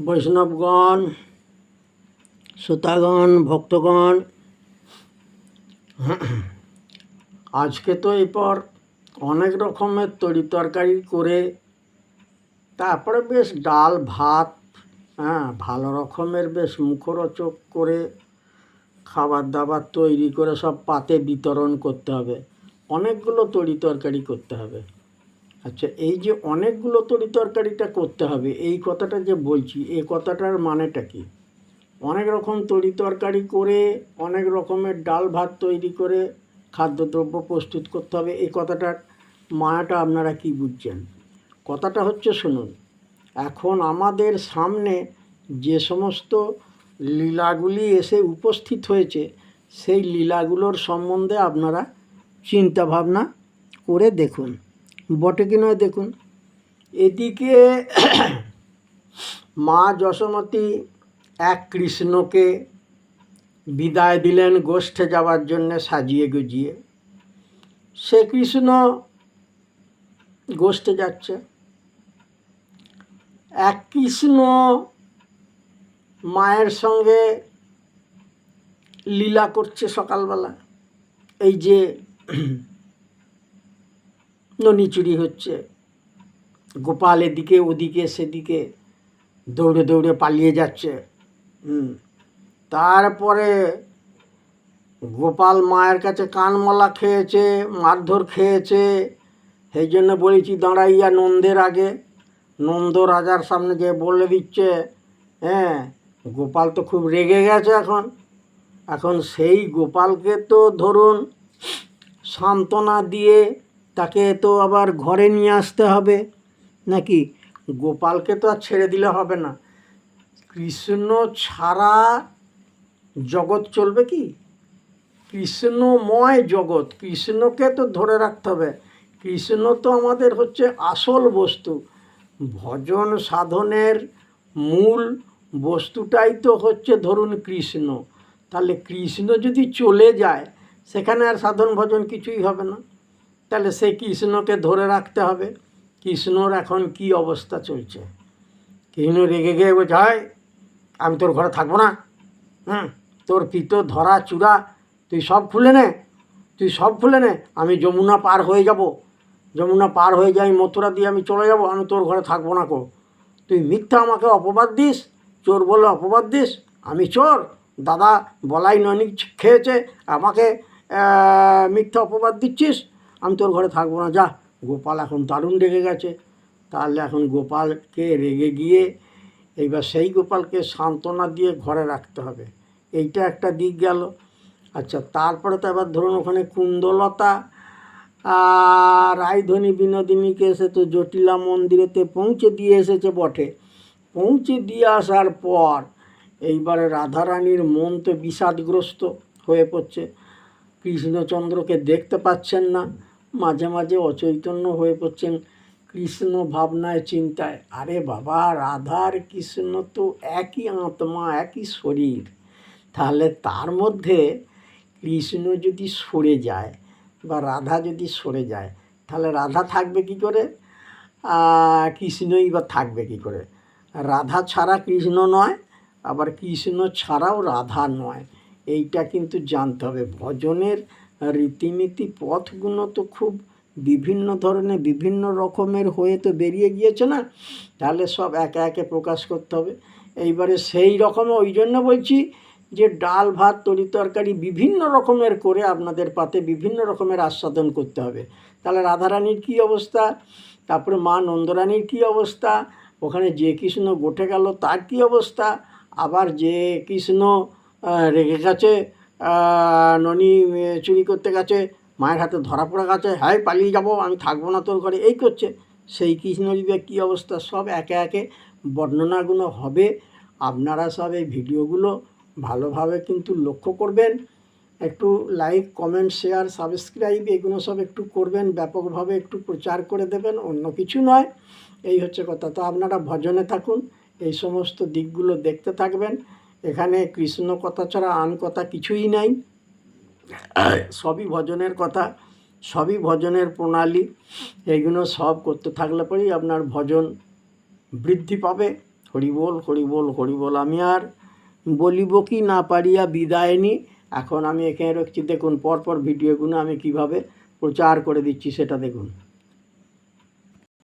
বৈষ্ণবগণ, শ্রোতাগণ, ভক্তগণ, আজকে তো এরপর অনেক রকমের তরকারি করে তারপরে বেশ ডাল ভাত, ভালো রকমের বেশ মুখরোচক করে খাবার দাবার তৈরি করে সব পাতে বিতরণ করতে হবে। অনেকগুলো তরকারি করতে হবে। আচ্ছা, এই যে অনেকগুলো তরকারিটা করতে হবে, এই কথাটা যে বলছি, এই কথাটার মানেটা কি? অনেক রকম তরকারি করে অনেক রকমের ডাল ভাত তৈরি করে খাদ্যদ্রব্য প্রস্তুত করতে হবে, এই কথাটার মানেটা আপনারা কি বুঝছেন? কথাটা হচ্ছে, শুনুন, এখন আমাদের সামনে যে সমস্ত লীলাগুলি এসে উপস্থিত হয়েছে, সেই লীলাগুলোর সম্বন্ধে আপনারা চিন্তা ভাবনা করে দেখুন, বটে কি নয় দেখুন। এদিকে মা যশোমতী এক কৃষ্ণকে বিদায় দিলেন গোষ্ঠে যাওয়ার জন্যে সাজিয়ে গুজিয়ে। সে কৃষ্ণ গোষ্ঠে যাচ্ছে, এক কৃষ্ণ মায়ের সঙ্গে লীলা করছে সকালবেলা। এই যে ননিচুরি হচ্ছে, গোপাল এদিকে ওদিকে সেদিকে দৌড়ে দৌড়ে পালিয়ে যাচ্ছে। তারপরে গোপাল মায়ের কাছে কানমলা খেয়েছে, মারধর খেয়েছে। সেই জন্য বলেছি, দাঁড়াইয়া নন্দের আগে, নন্দ রাজার সামনে যে বলে দিচ্ছে, গোপাল তো খুব রেগে গেছে এখন সেই গোপালকে তো ধরুন সান্ত্বনা দিয়ে তাকে তো আবার ঘরে নিয়ে আসতে হবে নাকি? গোপালকে তো আর ছেড়ে দিলে হবে না। কৃষ্ণ ছাড়া জগৎ চলবে কি? কৃষ্ণময় জগৎ, কৃষ্ণকে তো ধরে রাখতে হবে। কৃষ্ণ তো আমাদের হচ্ছে আসল বস্তু। ভজন সাধনের মূল বস্তুটাই তো হচ্ছে ধরুন কৃষ্ণ। তাহলে কৃষ্ণ যদি চলে যায়, সেখানে আর সাধন ভজন কিছুই হবে না। তাহলে সেই কৃষ্ণকে ধরে রাখতে হবে। কৃষ্ণর এখন কি অবস্থা চলছে? কৃষ্ণ রেগে গিয়ে বলছে, হয় আমি তোর ঘরে থাকবো না, তোর পিতো ধরা চূড়া তুই সব খুলে নে, আমি যমুনা পার হয়ে যাব, যমুনা পার হয়ে যাই মথুরা দিয়ে আমি চলে যাব, আমি তোর ঘরে থাকবো না কো। তুই মিথ্যা আমাকে অপবাদ দিস, চোর বলে অপবাদ দিস, আমি চোর? দাদা বলাই ননি খেয়েছে, আমাকে মিথ্যা অপবাদ দিচ্ছিস, আমি তোর ঘরে থাকবো না, যা। গোপাল এখন দারুণ রেগে গেছে। তাহলে এখন গোপালকে রেগে গিয়ে এইবার সেই গোপালকে সান্ত্বনা দিয়ে ঘরে রাখতে হবে, এইটা একটা দিক গেল। আচ্ছা, তারপরে তো এবার ধরুন ওখানে কুন্দলতা আর রায়ধনী বিনোদিনীকে এসে তো জটিলা মন্দিরেতে পৌঁছে দিয়ে এসেছে বটে। পৌঁছে দিয়ে আসার পর এইবারে রাধারানীর মন তো বিষাদগ্রস্ত হয়ে পড়ছে। কৃষ্ণচন্দ্রকে দেখতে পাচ্ছেন না, মাঝে মাঝে অচৈতন্য হয়ে পড়ছেন কৃষ্ণ ভাবনায় চিন্তায়। আরে বাবা, রাধার কৃষ্ণ তো একই আত্মা, একই শরীর। তাহলে তার মধ্যে কৃষ্ণ যদি সরে যায় বা রাধা যদি সরে যায়, তাহলে রাধা থাকবে কি করে, কৃষ্ণই বা থাকবে কি করে? রাধা ছাড়া কৃষ্ণ নয়, আবার কৃষ্ণ ছাড়াও রাধা নয়। এইটা কিন্তু জানতে হবে। ভজনের রীতিনীতি পথগুলো তো খুব বিভিন্ন ধরনের বিভিন্ন রকমের হয়ে তো বেরিয়ে গিয়েছে না, তাহলে সব একে একে প্রকাশ করতে হবে। এইবারে সেই রকম, ওই জন্য বলছি যে ডাল ভাত তরকারি বিভিন্ন রকমের করে আপনাদের পাতে বিভিন্ন রকমের আস্বাদন করতে হবে। তাহলে রাধারানীর কী অবস্থা, তারপরে মা নন্দরানীর কী অবস্থা, ওখানে যে কৃষ্ণ গোঠে গেল তার কী অবস্থা, আবার যে কৃষ্ণ রেগে গেছে, ননি চুরি করতে গেছে, মায়ের হাতে ধরা পড়ে গেছে, হ্যাঁ পালিয়ে যাব, আমি থাকবো না তোর ঘরে, এই করছে, সেই কৃষ্ণলীলার কী অবস্থা, সব একে একে বর্ণনাগুলো হবে। আপনারা সব এই ভিডিওগুলো ভালোভাবে কিন্তু লক্ষ্য করবেন। একটু লাইক, কমেন্ট, শেয়ার, সাবস্ক্রাইব এগুলো সব একটু করবেন, ব্যাপকভাবে একটু প্রচার করে দেবেন, অন্য কিছু নয়। এই হচ্ছে কথা। তো আপনারা ভজনে থাকুন, এই সমস্ত দিকগুলো দেখতে থাকবেন। এখানে কৃষ্ণ কথা ছাড়া আন কথা কিছুই নাই, সবই ভজনের কথা, সবই ভজনের প্রণালী। এইগুলো সব করতে থাকলে পরেই আপনার ভজন বৃদ্ধি পাবে, হরিবোল হরিবোল হরিবোল। আমি আর বলিব কি না পারিয়া বিদায় নি। এখন আমি এখানে রাখছি। দেখুন পরপর ভিডিওগুলো আমি কিভাবে প্রচার করে দিচ্ছি সেটা দেখুন।